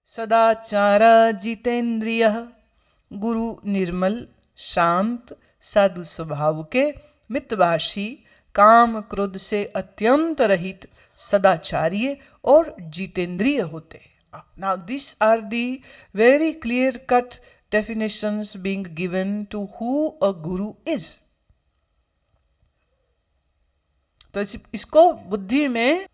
सदाचार जितेंद्रिय, गुरु निर्मल, शांत, साधु स्वभाव के, मितभाषी, काम क्रोध से अत्यंत रहित, सदाचार्य और जितेंद्रिय होते। Now these are the very clear cut definitions being given to who a guru is. तो इसको बुद्धि में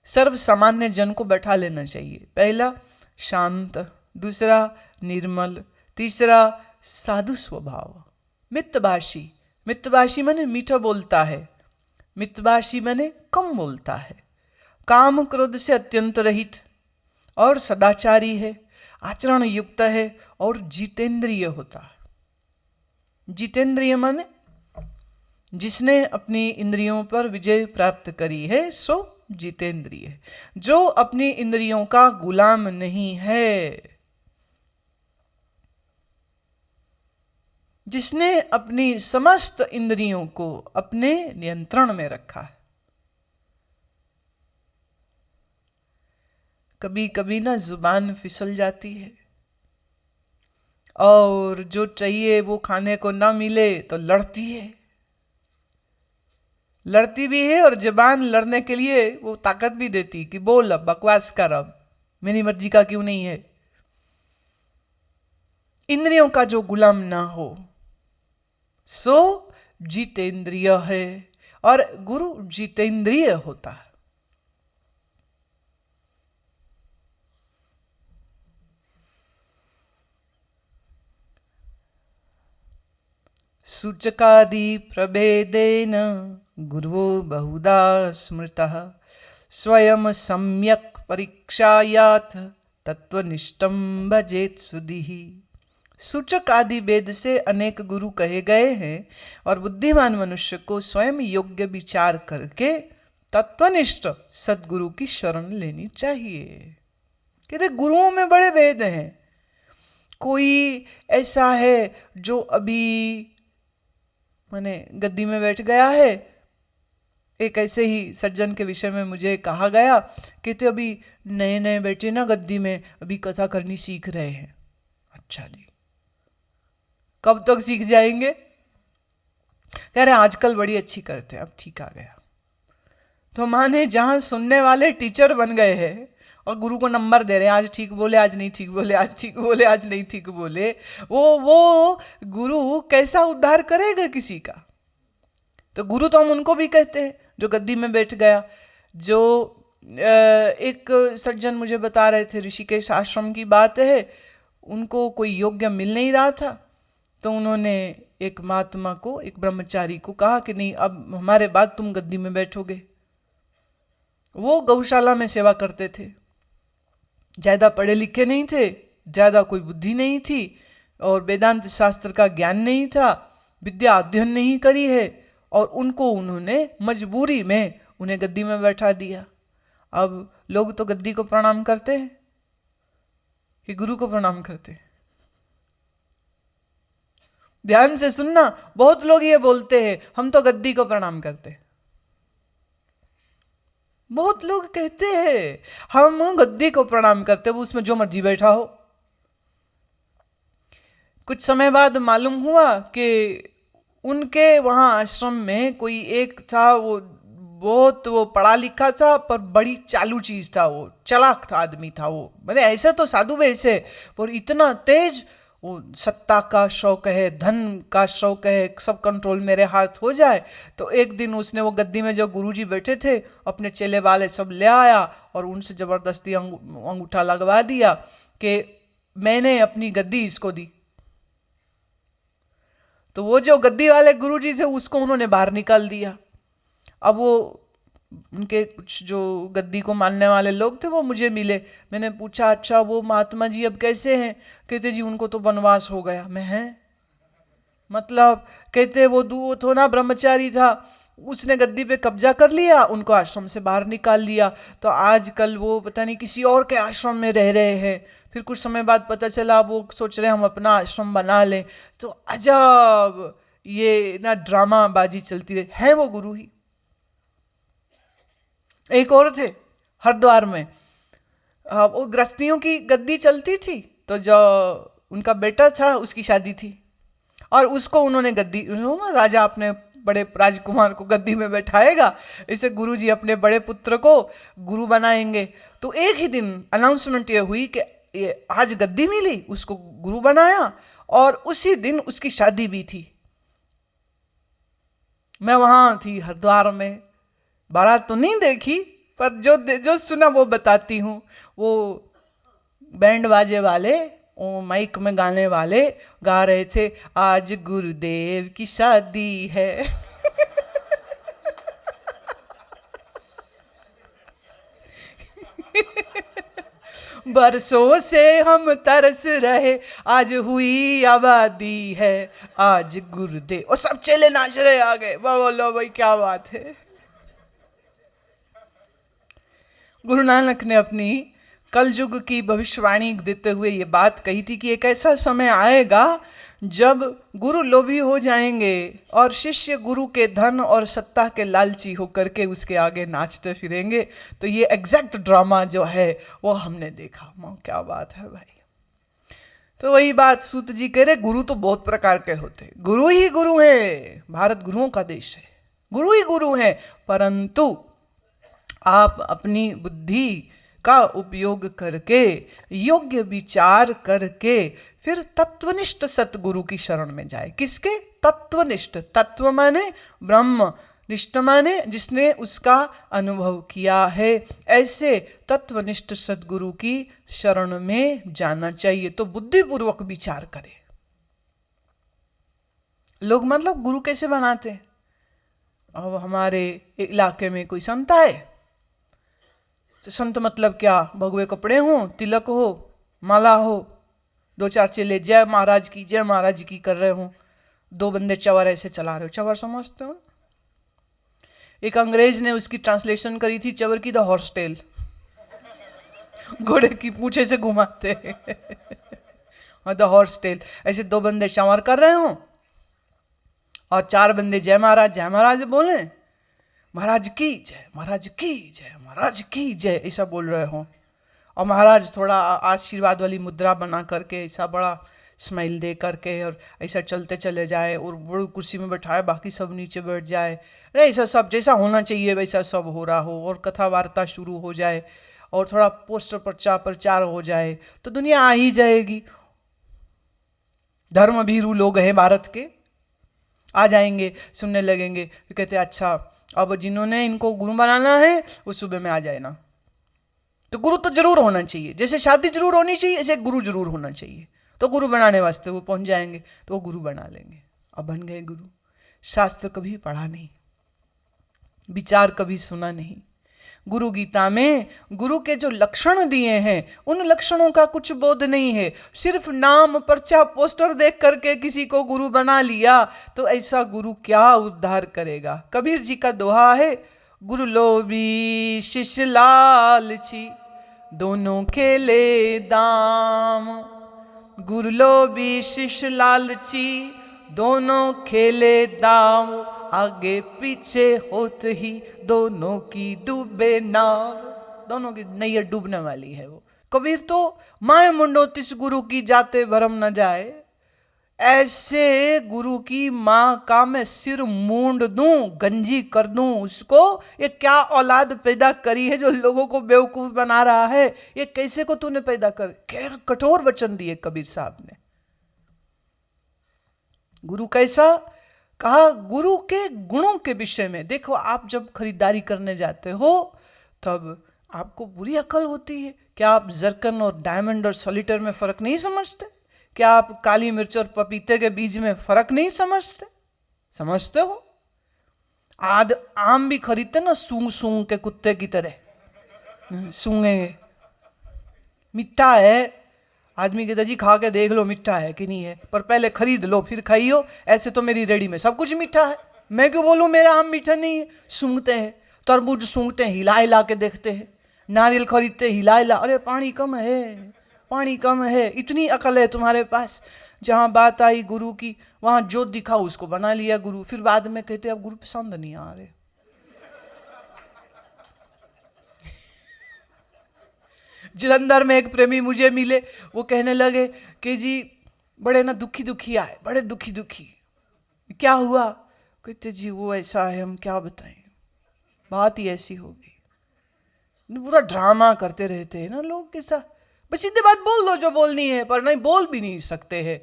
सर्व सामान्य जन को बैठा लेना चाहिए। पहला शांत, दूसरा निर्मल, तीसरा साधु स्वभाव, मितभाषी। मितभाषी माने मीठा बोलता है, मितभाषी माने कम बोलता है, काम क्रोध से अत्यंत रहित और सदाचारी है, आचरण युक्त है और जितेंद्रिय होता है। जितेंद्रिय माने जिसने अपनी इंद्रियों पर विजय प्राप्त करी है सो जितेंद्रिय है। जो अपनी इंद्रियों का गुलाम नहीं है, जिसने अपनी समस्त इंद्रियों को अपने नियंत्रण में रखा है। कभी कभी ना जुबान फिसल जाती है और जो चाहिए वो खाने को ना मिले तो लड़ती है, लड़ती भी है और जुबान लड़ने के लिए वो ताकत भी देती कि बोल, अब बकवास कर, अब मेरी मर्जी का क्यों नहीं है। इंद्रियों का जो गुलाम ना हो सो जितेंद्रिय है, और गुरु जितेंद्रिय होता है। सूचकादि प्रभेदेन गुरुवो बहुधा स्मृतः, स्वयं सम्यक् परीक्षायाथ तत्वनिष्ठं भजेत सुधीः। सूचक आदि भेद से अनेक गुरु कहे गए हैं और बुद्धिमान मनुष्य को स्वयं योग्य विचार करके तत्वनिष्ठ सद्गुरु की शरण लेनी चाहिए। कहते गुरुओं में बड़े भेद हैं। कोई ऐसा है जो अभी माने गद्दी में बैठ गया है। एक ऐसे ही सज्जन के विषय में मुझे कहा गया कि तो अभी नए नए बैठे ना गद्दी में, अभी कथा करनी सीख रहे हैं। अच्छा जी, कब तक सीख जाएंगे? कह रहे आजकल बड़ी अच्छी करते हैं। अब ठीक आ गया। तो माने जहां सुनने वाले टीचर बन गए हैं और गुरु को नंबर दे रहे हैं, आज ठीक बोले, आज नहीं ठीक बोले, आज ठीक बोले, आज नहीं ठीक बोले, वो गुरु कैसा उद्धार करेगा किसी का? तो गुरु तो हम उनको भी कहते हैं जो गद्दी में बैठ गया। जो एक सज्जन मुझे बता रहे थे, ऋषिकेश आश्रम की बात है, उनको कोई योग्य मिल नहीं रहा था, तो उन्होंने एक महात्मा को, एक ब्रह्मचारी को कहा कि नहीं, अब हमारे बाद तुम गद्दी में बैठोगे। वो गौशाला में सेवा करते थे, ज्यादा पढ़े लिखे नहीं थे, ज्यादा कोई बुद्धि नहीं थी और वेदांत शास्त्र का ज्ञान नहीं था, विद्या अध्ययन नहीं करी है, और उनको उन्होंने मजबूरी में उन्हें गद्दी में बैठा दिया। अब लोग तो गद्दी को प्रणाम करते हैं कि गुरु को प्रणाम करते हैं? ध्यान से सुनना, बहुत लोग ये बोलते हैं हम तो गद्दी को प्रणाम करते हैं। बहुत लोग कहते हैं हम गद्दी को प्रणाम करते हैं, वो उसमें जो मर्जी बैठा हो। कुछ समय बाद मालूम हुआ कि उनके वहां आश्रम में कोई एक था, वो बहुत वो पढ़ा लिखा था पर बड़ी चालू चीज था, वो चालाक था आदमी था वो। मैंने ऐसे तो साधु वैसे, पर इतना तेज, वो सत्ता का शौक है, धन का शौक है, सब कंट्रोल मेरे हाथ हो जाए। तो एक दिन उसने वो गद्दी में जो गुरुजी बैठे थे अपने चेले वाले सब ले आया और उनसे जबरदस्ती अंगूठा लगवा दिया कि मैंने अपनी गद्दी इसको दी। तो वो जो गद्दी वाले गुरुजी थे उसको उन्होंने बाहर निकाल दिया। अब वो उनके कुछ जो गद्दी को मानने वाले लोग थे वो मुझे मिले। मैंने पूछा अच्छा वो महात्मा जी अब कैसे हैं? कहते जी उनको तो वनवास हो गया। मैं है मतलब? कहते वो तो ना ब्रह्मचारी था, उसने गद्दी पे कब्जा कर लिया, उनको आश्रम से बाहर निकाल दिया। तो आजकल वो पता नहीं किसी और के आश्रम में रह रहे हैं। फिर कुछ समय बाद पता चला वो सोच रहे हम अपना आश्रम बना लें। तो अजब ये ना ड्रामा बाजी चलती रही है। वो गुरु ही। एक और थे हरिद्वार में, वो गृहस्थियों की गद्दी चलती थी, तो जो उनका बेटा था उसकी शादी थी और उसको उन्होंने गद्दी, राजा अपने बड़े राजकुमार को गद्दी में बैठाएगा, इसे गुरुजी अपने बड़े पुत्र को गुरु बनाएंगे। तो एक ही दिन अनाउंसमेंट ये हुई कि ये आज गद्दी मिली, उसको गुरु बनाया और उसी दिन उसकी शादी भी थी। मैं वहां थी हरिद्वार में, बारात तो नहीं देखी पर जो सुना वो बताती हूँ। वो बैंड बाजे वाले, वो माइक में गाने वाले गा रहे थे, आज गुरुदेव की शादी है। बरसों से हम तरस रहे, आज हुई आबादी है, आज गुरुदेव। और सब चेले नाच रहे आगे, बोलो भाई क्या बात है। गुरु नानक ने अपनी कलयुग की भविष्यवाणी देते हुए ये बात कही थी कि एक ऐसा समय आएगा जब गुरु लोभी हो जाएंगे और शिष्य गुरु के धन और सत्ता के लालची होकर के उसके आगे नाचते फिरेंगे। तो ये एग्जैक्ट ड्रामा जो है वो हमने देखा। क्या बात है भाई। तो वही बात सूत जी कह रहे, गुरु तो बहुत प्रकार के होते, गुरु ही गुरु है, भारत गुरुओं का देश है, गुरु ही गुरु है, परंतु आप अपनी बुद्धि का उपयोग करके, योग्य विचार करके फिर तत्वनिष्ठ सतगुरु की शरण में जाए। किसके? तत्वनिष्ठ। तत्व माने ब्रह्म, निष्ठ माने जिसने उसका अनुभव किया है। ऐसे तत्वनिष्ठ सतगुरु की शरण में जाना चाहिए। तो बुद्धिपूर्वक विचार करें। लोग मतलब गुरु कैसे बनाते हैं? अब हमारे इलाके में कोई संत आए, संत मतलब क्या? भगवे कपड़े हो, तिलक हो, माला हो, दो चार चेले जय महाराज की जय महाराज की कर रहे हो, दो बंदे चवर ऐसे चला रहे हो। चवर समझते हो? एक अंग्रेज ने उसकी ट्रांसलेशन करी थी चवर की, द हॉर्स टेल, घोड़े की पूंछे से घुमाते और द हॉर्स टेल। ऐसे दो बंदे चवर कर रहे हो और चार बंदे जय महाराज बोले, महाराज की जय, महाराज की जय, महाराज की जय, ऐसा बोल रहे हो। और महाराज थोड़ा आशीर्वाद वाली मुद्रा बना करके ऐसा बड़ा स्माइल दे करके और ऐसा चलते चले जाए और बड़ी कुर्सी में बैठाए, बाकी सब नीचे बैठ जाए। नहीं, ऐसा सब जैसा होना चाहिए वैसा सब हो रहा हो और कथा वार्ता शुरू हो जाए और थोड़ा पोस्टर प्रचार हो जाए तो दुनिया आ ही जाएगी। धर्म भीरू लोग हैं भारत के, आ जाएंगे, सुनने लगेंगे। तो कहते अच्छा, अब जिन्होंने इनको गुरु बनाना है वो सुबह में आ जाए ना। तो गुरु तो जरूर होना चाहिए, जैसे शादी जरूर होनी चाहिए ऐसे गुरु जरूर होना चाहिए। तो गुरु बनाने वास्ते वो पहुंच जाएंगे तो वो गुरु बना लेंगे। अब बन गए गुरु। शास्त्र कभी पढ़ा नहीं, विचार कभी सुना नहीं। गुरु गीता में गुरु के जो लक्षण दिए हैं उन लक्षणों का कुछ बोध नहीं है। सिर्फ नाम, पर्चा, पोस्टर देख करके किसी को गुरु बना लिया तो ऐसा गुरु क्या उद्धार करेगा? कबीर जी का दोहा है, गुरु लोभी शिष्य लालची दोनों खेले दाम। गुरु लोभी शिष्य लालची दोनों खेले दाम, आगे पीछे होते ही दोनों की डूबे नाव। दोनों की नैया डूबने वाली है वो। कबीर तो माए मुंडो तिस गुरु की जाते भरम न जाए। ऐसे गुरु की मां का मैं सिर मूंड दूं, गंजी कर दूं उसको। ये क्या औलाद पैदा करी है जो लोगों को बेवकूफ बना रहा है? ये कैसे को तूने पैदा कर? क्या कठोर वचन दिए कबीर साहब ने। गुरु कैसा कहा? गुरु के गुणों के विषय में देखो। आप जब खरीदारी करने जाते हो तब आपको बुरी अकल होती है। क्या आप जरकन और डायमंड और सॉलिटर में फर्क नहीं समझते? क्या आप काली मिर्च और पपीते के बीज में फर्क नहीं समझते? समझते हो। आम भी खरीदते ना सूंघ सूंघ के कुत्ते की तरह सूंघेंगे। मीठा है, आदमी कहता जी खा के देख लो मीठा है कि नहीं है, पर पहले खरीद लो फिर खाइयो। ऐसे तो मेरी रेडी में सब कुछ मीठा है, मैं क्यों बोलूं मेरा आम मीठा नहीं है? सूंघते हैं, तरबूज सूंघते हैं, हिला हिला के देखते हैं। नारियल खरीदते हिला हिला, अरे पानी कम है, पानी कम है। इतनी अकल है तुम्हारे पास। जहां बात आई गुरु की वहां जो दिखा उसको बना लिया गुरु। फिर बाद में कहते अब गुरु पसंद नहीं आ रहे। जलंधर में एक प्रेमी मुझे मिले, वो कहने लगे कि जी बड़े ना दुखी दुखी आए, बड़े दुखी दुखी। क्या हुआ? कहते जी वो ऐसा है, हम क्या बताएं, बात ही ऐसी हो गई। पूरा ड्रामा करते रहते हैं ना लोग के साथ। बस सीधे बात बोल दो जो बोलनी है, पर नहीं बोल भी नहीं सकते हैं।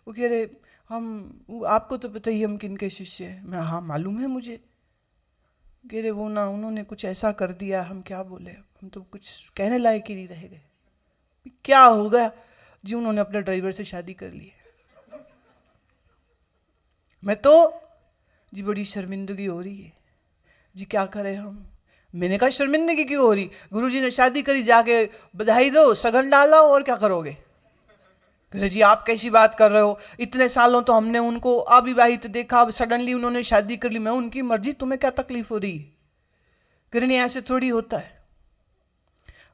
वो कह रहे हम, आपको तो पता ही हम किनके शिष्य हैं। मैं हाँ मालूम है मुझे। कह रहे वो ना उन्होंने कुछ ऐसा कर दिया, हम क्या बोले, हम तो कुछ कहने लायक ही नहीं रह गए। क्या हो गया? जी उन्होंने अपने ड्राइवर से शादी कर ली। मैं तो जी बड़ी शर्मिंदगी हो रही है जी, क्या करें हम। मैंने कहा शर्मिंदगी क्यों हो रही, गुरुजी ने शादी करी, जाके बधाई दो, सगन डाला, और क्या करोगे। कह जी आप कैसी बात कर रहे हो, इतने सालों तो हमने उनको अविवाहित देखा, अब सडनली उन्होंने शादी कर ली, मैं उनकी मर्जी, तुम्हें क्या तकलीफ हो रही है। कह नहीं ऐसे थोड़ी होता है।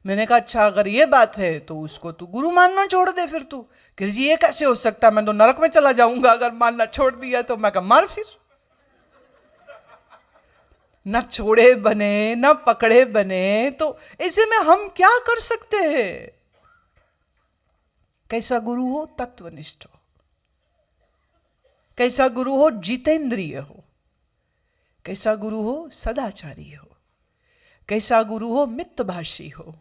मैंने कहा अच्छा अगर ये बात है तो उसको तू गुरु मानना छोड़ दे फिर तू। कह जी ये कैसे हो सकता है, मैं तो नरक में चला जाऊंगा अगर मानना छोड़ दिया तो। मैं कहा मार फिर। न छोड़े बने न पकड़े बने, तो ऐसे में हम क्या कर सकते हैं। कैसा गुरु हो, तत्वनिष्ठ हो। कैसा गुरु हो, जितेंद्रिय हो। कैसा गुरु हो, सदाचारी हो। कैसा गुरु हो, मितभाषी हो।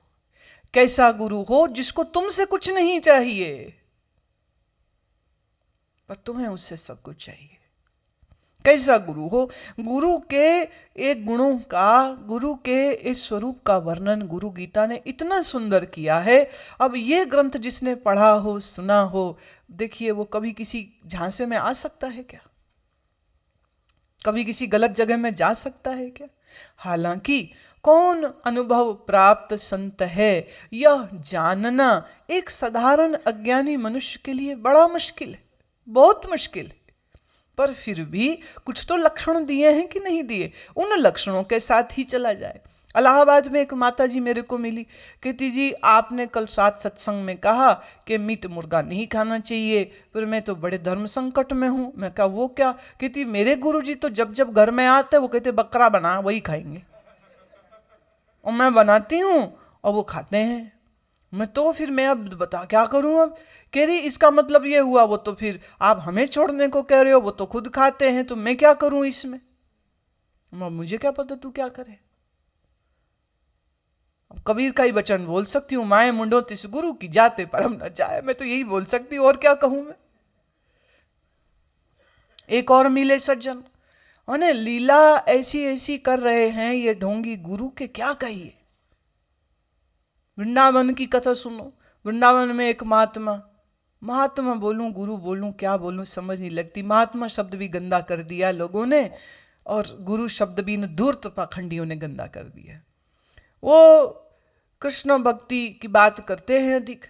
कैसा गुरु हो जिसको तुमसे कुछ नहीं चाहिए पर तुम्हें उससे सब कुछ चाहिए। कैसा गुरु हो, गुरु के एक गुणों का, गुरु के इस स्वरूप का वर्णन गुरु गीता ने इतना सुंदर किया है। अब ये ग्रंथ जिसने पढ़ा हो, सुना हो, देखिए वो कभी किसी झांसे में आ सकता है क्या, कभी किसी गलत जगह में जा सकता है क्या। हालांकि कौन अनुभव प्राप्त संत है यह जानना एक साधारण अज्ञानी मनुष्य के लिए बड़ा मुश्किल है, बहुत मुश्किल है। पर फिर भी कुछ तो लक्षण दिए हैं कि नहीं दिए, उन लक्षणों के साथ ही चला जाए। इलाहाबाद में एक माता जी मेरे को मिली, कहती जी आपने कल सात सत्संग में कहा कि मीट मुर्गा नहीं खाना चाहिए, पर मैं तो बड़े धर्म संकट में हूँ। मैं कहा वो क्या? कहती मेरे गुरुजी तो जब जब घर में आते वो कहते बकरा बना वही खाएंगे, और मैं बनाती हूँ और वो खाते हैं। मैं तो फिर मैं अब बता क्या करूं। अब कह रही इसका मतलब ये हुआ वो तो फिर आप हमें छोड़ने को कह रहे हो, वो तो खुद खाते हैं, तो मैं क्या करूं इसमें। मुझे क्या पता तू क्या करे। अब कबीर का ही वचन बोल सकती हूं, माए मुंडो तिस गुरु की जाते परम न जाए। मैं तो यही बोल सकती हूं, और क्या कहूं मैं। एक और मिले सज्जन, उन्हें लीला ऐसी ऐसी कर रहे हैं ये ढोंगी गुरु के क्या कहिए। वृंदावन की कथा सुनो। वृंदावन में एक महात्मा, महात्मा बोलूं गुरु बोलूं क्या बोलूं समझ नहीं लगती। महात्मा शब्द भी गंदा कर दिया लोगों ने, और गुरु शब्द भी धूर्त पाखंडियों ने गंदा कर दिया। वो कृष्ण भक्ति की बात करते हैं अधिक,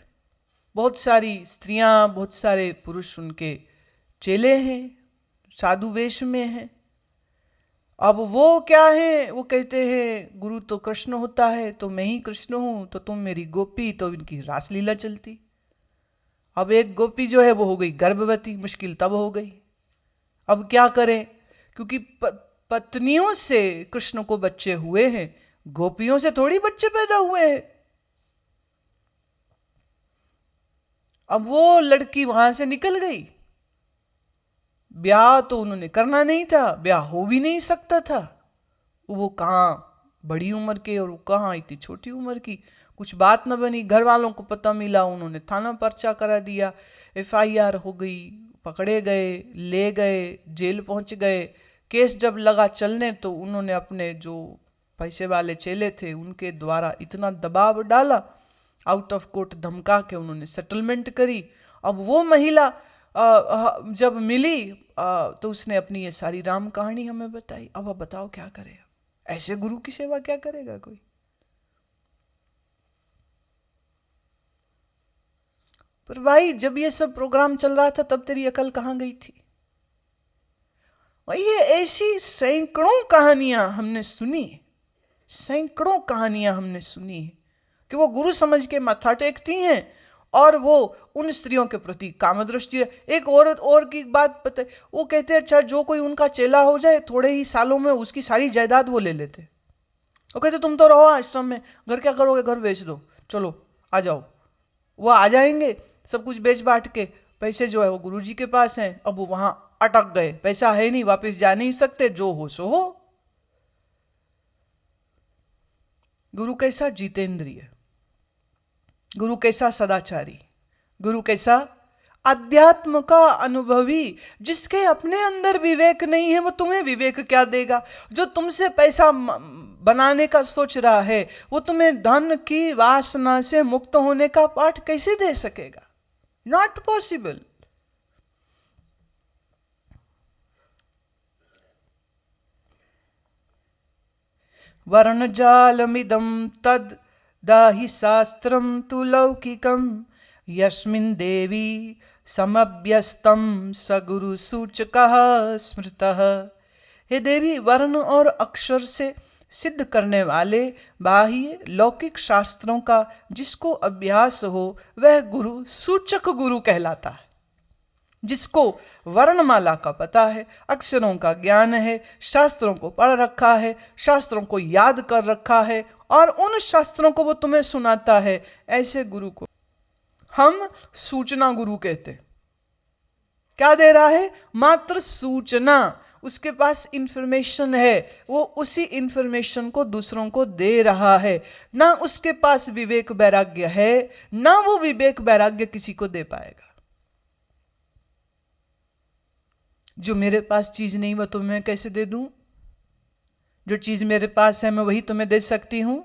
बहुत सारी स्त्रियां बहुत सारे पुरुष उनके चेले हैं, साधु वेश में हैं। अब वो क्या है, वो कहते हैं गुरु तो कृष्ण होता है, तो मैं ही कृष्ण हूं, तो तुम मेरी गोपी, तो इनकी रासलीला चलती। अब एक गोपी जो है वो हो गई गर्भवती, मुश्किल तब हो गई। अब क्या करें, क्योंकि पत्नियों से कृष्ण को बच्चे हुए हैं, गोपियों से थोड़ी बच्चे पैदा हुए हैं। अब वो लड़की वहां से निकल गई। ब्याह तो उन्होंने करना नहीं था, ब्याह हो भी नहीं सकता था। वो कहाँ बड़ी उम्र के और वो कहाँ इतनी छोटी उम्र की, कुछ बात न बनी। घर वालों को पता मिला, उन्होंने थाना पर्चा करा दिया, FIR हो गई, पकड़े गए, ले गए, जेल पहुंच गए। केस जब लगा चलने तो उन्होंने अपने जो पैसे वाले चेले थे उनके द्वारा इतना दबाव डाला, आउट ऑफ कोर्ट धमका के उन्होंने सेटलमेंट करी। अब वो महिला जब मिली तो उसने अपनी ये सारी राम कहानी हमें बताई। अब बताओ क्या करे, ऐसे गुरु की सेवा क्या करेगा कोई। पर भाई जब ये सब प्रोग्राम चल रहा था तब तेरी अकल कहां गई थी। और ये ऐसी सैकड़ों कहानियां हमने सुनी, सैकड़ों कहानियां हमने सुनी कि वो गुरु समझ के माथा टेकती हैं और वो उन स्त्रियों के प्रति कामदृष्टि। एक औरत और की बात पता है, वो कहते हैं अच्छा जो कोई उनका चेला हो जाए थोड़े ही सालों में उसकी सारी जायदाद वो ले लेते। वो कहते तुम तो रहो आश्रम में, घर क्या करोगे, घर बेच दो, चलो आ जाओ। वो आ जाएंगे सब कुछ बेच बांट के, पैसे जो है वो गुरुजी के पास हैं, अब वो वहां अटक गए, पैसा है नहीं, वापस जा नहीं सकते, जो हो सो हो। गुरु कैसा जितेंद्रिय, गुरु कैसा सदाचारी, गुरु कैसा अध्यात्म का अनुभवी, जिसके अपने अंदर विवेक नहीं है वो तुम्हें विवेक क्या देगा। जो तुमसे पैसा बनाने का सोच रहा है वो तुम्हें धन की वासना से मुक्त होने का पाठ कैसे दे सकेगा? Not possible. वर्णजालमिदं तद दाहि शास्त्रम तु लौकिकम यस्मिन् देवी समभ्यस्तं सगुरु सूचकः स्मृतः। हे देवी, वर्ण और अक्षर से सिद्ध करने वाले बाह्य लौकिक शास्त्रों का जिसको अभ्यास हो वह गुरु सूचक गुरु कहलाता है। जिसको वर्णमाला का पता है, अक्षरों का ज्ञान है, शास्त्रों को पढ़ रखा है, शास्त्रों को याद कर रखा है और उन शास्त्रों को वो तुम्हें सुनाता है, ऐसे गुरु को हम सूचना गुरु कहते। क्या दे रहा है? मात्र सूचना। उसके पास इंफॉर्मेशन है, वो उसी इंफॉर्मेशन को दूसरों को दे रहा है। ना उसके पास विवेक वैराग्य है, ना वो विवेक वैराग्य किसी को दे पाएगा। जो मेरे पास चीज नहीं वो तुम्हें कैसे दे दूं? जो चीज मेरे पास है मैं वही तुम्हें दे सकती हूं।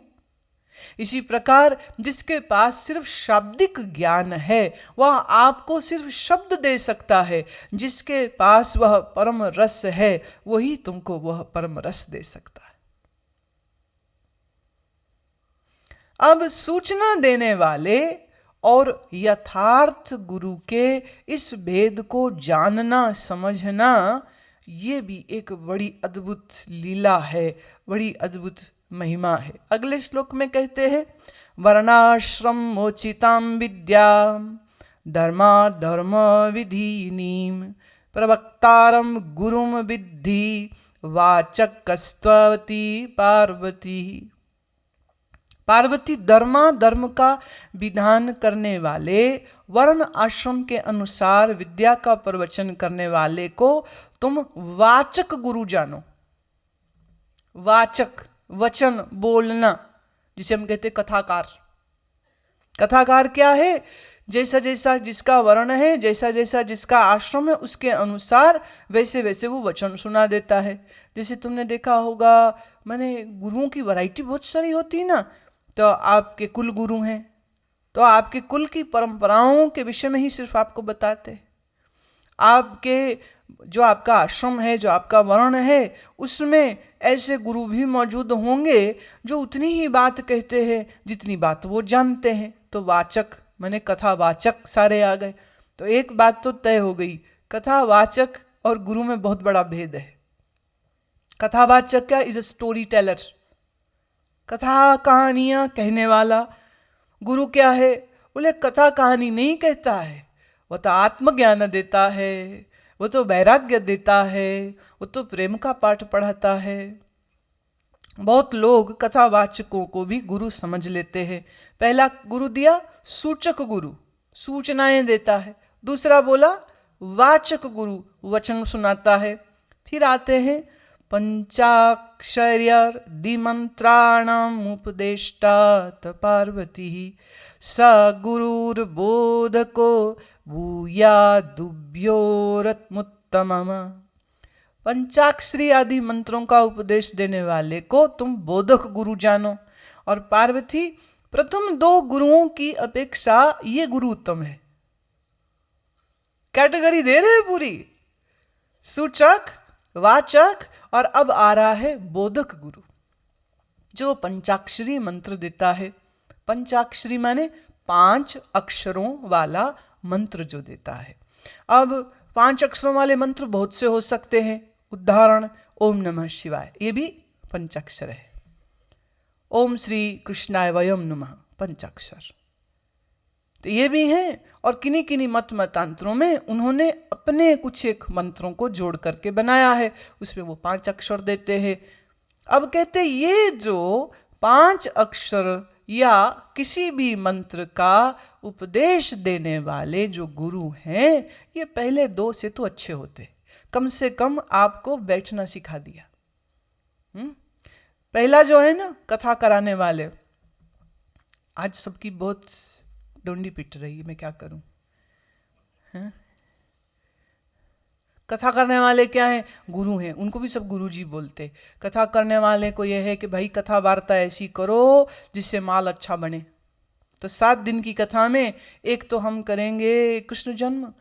इसी प्रकार जिसके पास सिर्फ शाब्दिक ज्ञान है वह आपको सिर्फ शब्द दे सकता है, जिसके पास वह परम रस है वही तुमको वह परम रस दे सकता है। अब सूचना देने वाले और यथार्थ गुरु के इस भेद को जानना समझना ये भी एक बड़ी अद्भुत लीला है, बड़ी अद्भुत महिमा है। अगले श्लोक में कहते हैं वर्णाश्रम मोचिताम विद्या धर्मा धर्म विधीनीम प्रवक्तारम गुरुम विद्धि वाचकस्त्वती पार्वती। पार्वती, धर्मा धर्म का विधान करने वाले, वर्ण आश्रम के अनुसार विद्या का प्रवचन करने वाले को तुम वाचक गुरु जानो। वाचक, वचन बोलना, जिसे हम कहते कथाकार। कथाकार क्या है? जैसा जैसा जिसका वर्ण है, जैसा जैसा जिसका आश्रम है, उसके अनुसार वैसे वैसे वो वचन सुना देता है। जैसे तुमने देखा होगा, मैंने गुरुओं की वैरायटी बहुत सारी होती है ना, तो आपके कुल गुरु हैं तो आपके कुल की परंपराओं के विषय में ही सिर्फ आपको बताते। आपके जो आपका आश्रम है, जो आपका वर्ण है, उसमें ऐसे गुरु भी मौजूद होंगे जो उतनी ही बात कहते हैं जितनी बात वो जानते हैं। तो वाचक माने कथावाचक सारे आ गए। तो एक बात तो तय हो गई, कथावाचक और गुरु में बहुत बड़ा भेद है। कथावाचक क्या? इज अ स्टोरी टेलर, कथा कहानियां कहने वाला। गुरु क्या है? बोले कथा कहानी नहीं कहता है, वो तो आत्मज्ञान देता है, वो तो वैराग्य देता है, वो तो प्रेम का पाठ पढ़ाता है। बहुत लोग कथावाचकों को भी गुरु समझ लेते हैं। पहला गुरु दिया सूचक गुरु, सूचनाएं देता है। दूसरा बोला वाचक गुरु, वचन सुनाता है। फिर आते हैं पंचाक्षर्यदि मंत्राणाम उपदेष्टा पार्वती स गुरुर्बोधको भूयादुभ्योरत्मुत्तमम्। पंचाक्षरी आदि मंत्रों का उपदेश देने वाले को तुम बोधक गुरु जानो। और पार्वती, प्रथम दो गुरुओं की अपेक्षा ये गुरु उत्तम है। कैटेगरी दे रहे हैं पूरी, सूचक, वाचक, और अब आ रहा है बोधक गुरु, जो पंचाक्षरी मंत्र देता है। पंचाक्षरी माने 5 अक्षरों वाला मंत्र जो देता है। अब 5 अक्षरों वाले मंत्र बहुत से हो सकते हैं। उदाहरण ओम नमः शिवाय, ये भी पंचाक्षर है। ओम श्री कृष्णाय वयम नमः, पंचाक्षर, तो ये भी हैं। और किन्हीं किन्हीं मतांतरों में उन्होंने अपने कुछ एक मंत्रों को जोड़ करके बनाया है, उसमें वो 5 अक्षर देते हैं। अब कहते ये जो 5 अक्षर या किसी भी मंत्र का उपदेश देने वाले जो गुरु हैं, ये पहले दो से तो अच्छे होते, कम से कम आपको बैठना सिखा दिया। पहला जो है ना कथा कराने वाले, आज सबकी बहुत डोंडी पिट रही है, मैं क्या करूं। कथा करने वाले क्या हैं? गुरु हैं, उनको भी सब गुरु जी बोलते। कथा करने वाले को यह है कि भाई कथा वार्ता ऐसी करो जिससे माल अच्छा बने। तो 7 दिन की कथा में एक तो हम करेंगे कृष्ण जन्म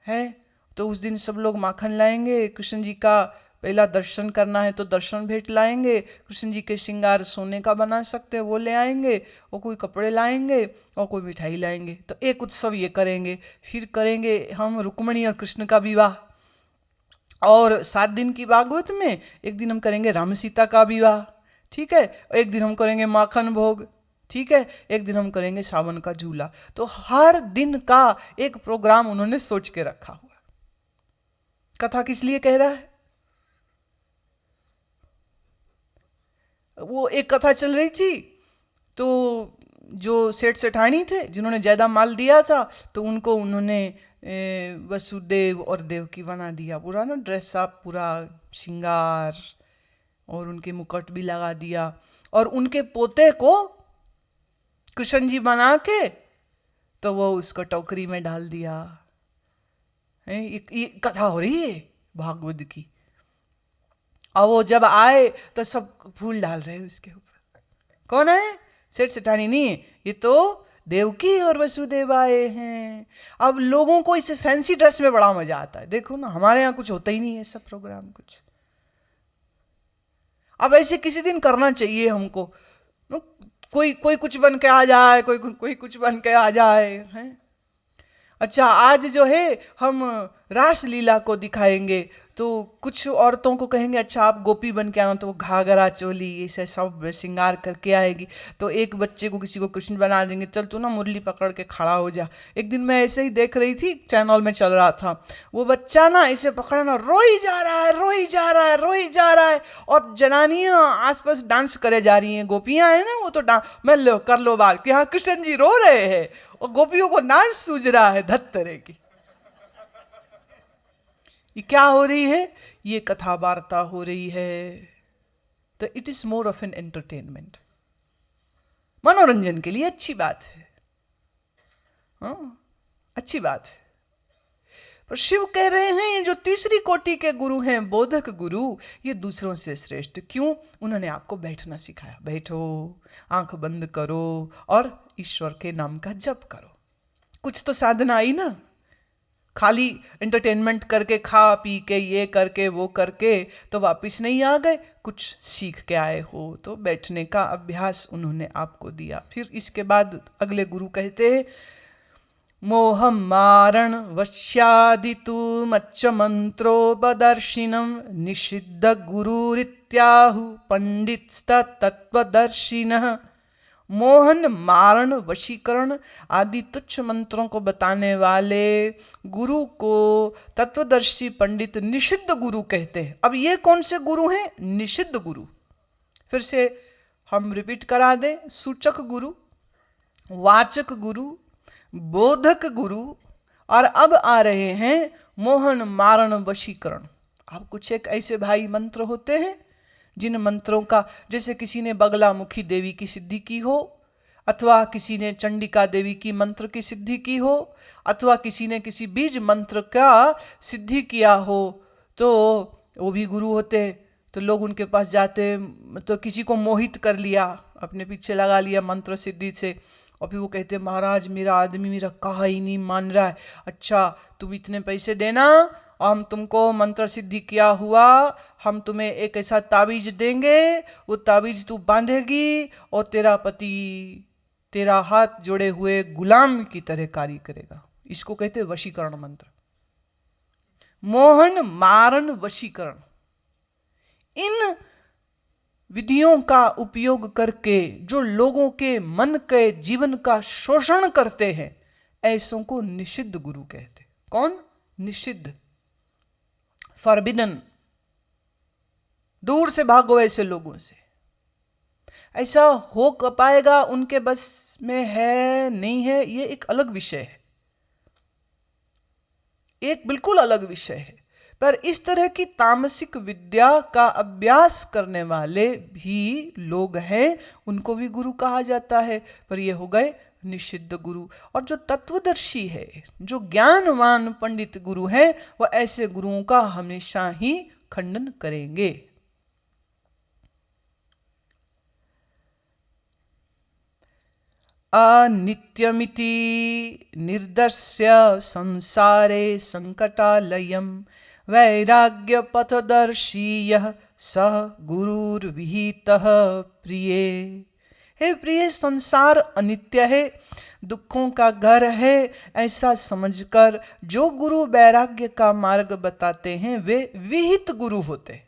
है, तो उस दिन सब लोग माखन लाएंगे, कृष्ण जी का पहला दर्शन करना है तो दर्शन भेंट लाएंगे, कृष्ण जी के श्रृंगार सोने का बना सकते हैं वो ले आएंगे, और कोई कपड़े लाएंगे और कोई मिठाई लाएंगे। तो एक उत्सव ये करेंगे। फिर करेंगे हम रुक्मणी और कृष्ण का विवाह, और 7 दिन की भागवत में एक दिन हम करेंगे राम सीता का विवाह, ठीक है, एक दिन हम करेंगे माखन भोग, ठीक है, एक दिन हम करेंगे सावन का झूला। तो हर दिन का एक प्रोग्राम उन्होंने सोच के रखा हुआ। कथा किस लिए कह रहा है? वो एक कथा चल रही थी, तो जो सेठ सेठानी थे जिन्होंने ज्यादा माल दिया था, तो उनको उन्होंने वसुदेव और देवकी बना दिया, पूरा ना ड्रेसअप, पूरा श्रृंगार, और उनके मुकुट भी लगा दिया, और उनके पोते को कृष्ण जी बना के तो वो उसको टोकरी में डाल दिया। ये कथा हो रही है भागवत की, और वो जब आए तो सब फूल डाल रहे हैं उसके ऊपर। कौन है? सेठ सेठानी नहीं है, ये तो देवकी और वसुदेव आए हैं। अब लोगों को इस फैंसी ड्रेस में बड़ा मजा आता है। देखो ना, हमारे यहाँ कुछ होता ही नहीं है सब प्रोग्राम कुछ। अब ऐसे किसी दिन करना चाहिए हमको, कोई कोई कुछ बन के आ जाए, कोई कुछ बन के आ जाए हैं। अच्छा, आज जो है हम रासलीला को दिखाएंगे, तो कुछ औरतों को कहेंगे अच्छा आप गोपी बन के आना, तो वो घाघरा चोली ऐसे सब श्रृंगार करके आएगी। तो एक बच्चे को किसी को कृष्ण बना देंगे, चल तू ना मुरली पकड़ के खड़ा हो जा। एक दिन मैं ऐसे ही देख रही थी, चैनल में चल रहा था, वो बच्चा ना ऐसे पकड़ा ना, रोई जा रहा है, रोई जा रहा है, रोई जा रहा है, और जनानियां आसपास डांस करे जा रही हैं। गोपियां हैं ना, वो तो डांस मैं लो कर लो बात कि हाँ कृष्ण जी रो रहे हैं और गोपियों को डांस सूझ रहा है धत तरह की। ये क्या हो रही है? ये कथा वार्ता हो रही है। तो it is more of an entertainment, मनोरंजन के लिए अच्छी बात है, हाँ अच्छी बात है। पर शिव कह रहे हैं जो तीसरी कोटि के गुरु हैं, बोधक गुरु, ये दूसरों से श्रेष्ठ क्यों? उन्होंने आपको बैठना सिखाया। बैठो, आंख बंद करो और ईश्वर के नाम का जप करो। कुछ तो साधना आई ना, खाली एंटरटेनमेंट करके खा पी के ये करके वो करके तो वापस नहीं आ गए, कुछ सीख के आए हो। तो बैठने का अभ्यास उन्होंने आपको दिया। फिर इसके बाद अगले गुरु कहते हैं मोहम मारण वश्यादितु मच्च मंत्रोपदर्शिनम निषिद्ध गुरुरित्याहु पंडित तत्वदर्शिनः। मोहन, मारण, वशीकरण आदि तुच्छ मंत्रों को बताने वाले गुरु को तत्वदर्शी पंडित निषिद्ध गुरु कहते हैं। अब ये कौन से गुरु हैं? निषिद्ध गुरु। फिर से हम रिपीट करा दें, सूचक गुरु, वाचक गुरु, बोधक गुरु, और अब आ रहे हैं मोहन, मारण, वशीकरण। अब कुछ एक ऐसे भाई मंत्र होते हैं जिन मंत्रों का, जैसे किसी ने बगलामुखी देवी की सिद्धि की हो, अथवा किसी ने चंडिका देवी की मंत्र की सिद्धि की हो, अथवा किसी ने किसी बीज मंत्र का सिद्धि किया हो, तो वो भी गुरु होते। तो लोग उनके पास जाते, तो किसी को मोहित कर लिया, अपने पीछे लगा लिया मंत्र सिद्धि से, और फिर वो कहते महाराज मेरा आदमी मेरा कहा ही नहीं मान रहा है, अच्छा तुम इतने पैसे देना और हम तुमको मंत्र सिद्धि किया हुआ, हम तुम्हें एक ऐसा ताबीज देंगे, वो ताबीज तू बांधेगी और तेरा पति तेरा हाथ जोड़े हुए गुलाम की तरह कार्य करेगा। इसको कहते हैं वशीकरण मंत्र। मोहन, मारण, वशीकरण, इन विधियों का उपयोग करके जो लोगों के मन के जीवन का शोषण करते हैं, ऐसों को निषिद्ध गुरु कहते। कौन? निषिद्ध, फॉरबिडन। दूर से भागो ऐसे लोगों से। ऐसा हो पाएगा उनके बस में है नहीं है, ये एक अलग विषय है, एक बिल्कुल अलग विषय है। पर इस तरह की तामसिक विद्या का अभ्यास करने वाले भी लोग हैं, उनको भी गुरु कहा जाता है, पर ये हो गए निषिद्ध गुरु। और जो तत्वदर्शी है, जो ज्ञानवान पंडित गुरु है, वह ऐसे गुरुओं का हमेशा ही खंडन करेंगे। अनित्यमिति निर्दर्श्य संसारे संकटालयम् वैराग्य पथदर्शी यः सह गुरुर्विहितः प्रिये। हे प्रिय, संसार अनित्य है, दुखों का घर है, ऐसा समझकर जो गुरु वैराग्य का मार्ग बताते हैं वे विहित गुरु होते।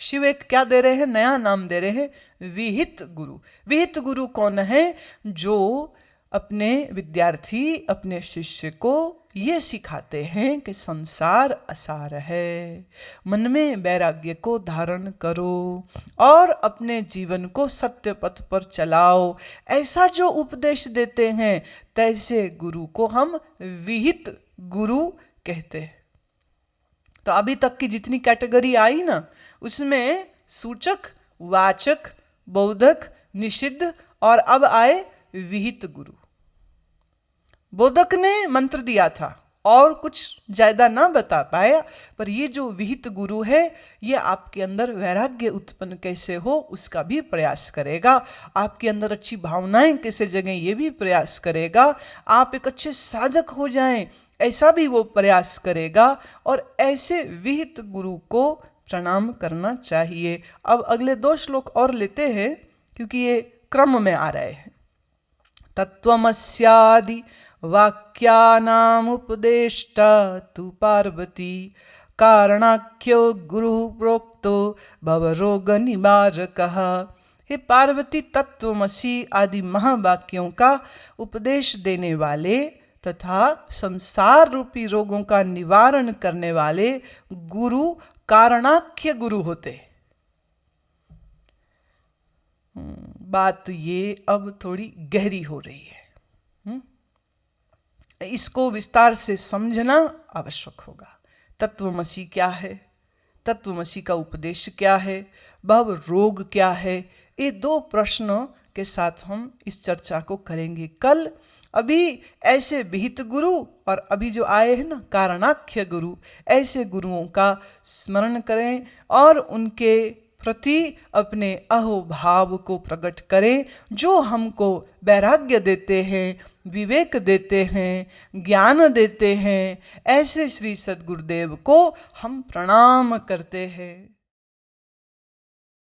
शिव एक क्या दे रहे हैं, नया नाम दे रहे हैं, विहित गुरु। विहित गुरु कौन है? जो अपने विद्यार्थी, अपने शिष्य को ये सिखाते हैं कि संसार असार है, मन में वैराग्य को धारण करो और अपने जीवन को सत्य पथ पर चलाओ। ऐसा जो उपदेश देते हैं, तैसे गुरु को हम विहित गुरु कहते हैं। तो अभी तक की जितनी कैटेगरी आई ना, उसमें सूचक, वाचक, बोधक, निषिद्ध और अब आए विहित गुरु। बोधक ने मंत्र दिया था और कुछ ज्यादा ना बता पाया, पर ये जो विहित गुरु है, ये आपके अंदर वैराग्य उत्पन्न कैसे हो उसका भी प्रयास करेगा, आपके अंदर अच्छी भावनाएं कैसे जगें ये भी प्रयास करेगा, आप एक अच्छे साधक हो जाएं ऐसा भी वो प्रयास करेगा। और ऐसे विहित गुरु को प्रणाम करना चाहिए। अब अगले 2 श्लोक और लेते हैं क्योंकि ये क्रम में आ रहे हैं। तत्वमस्यादि वाक्यानामुपदेष्टा तु पार्वती कारणाख्यो गुरु प्रोक्तो भवरोग निवारकः। हे पार्वती, तत्वमसि आदि महावाक्यों का उपदेश देने वाले तथा संसार रूपी रोगों का निवारण करने वाले गुरु कारणाख्य गुरु होते। बात ये अब थोड़ी गहरी हो रही है, इसको विस्तार से समझना आवश्यक होगा। तत्वमसि क्या है, तत्वमसि का उपदेश क्या है, भव रोग क्या है, ये 2 प्रश्नों के साथ हम इस चर्चा को करेंगे कल। अभी ऐसे विहित गुरु और अभी जो आए हैं ना कारणाख्य गुरु, ऐसे गुरुओं का स्मरण करें और उनके प्रति अपने अहोभाव को प्रकट करें, जो हमको वैराग्य देते हैं, विवेक देते हैं, ज्ञान देते हैं। ऐसे श्री सद्गुरुदेव को हम प्रणाम करते हैं।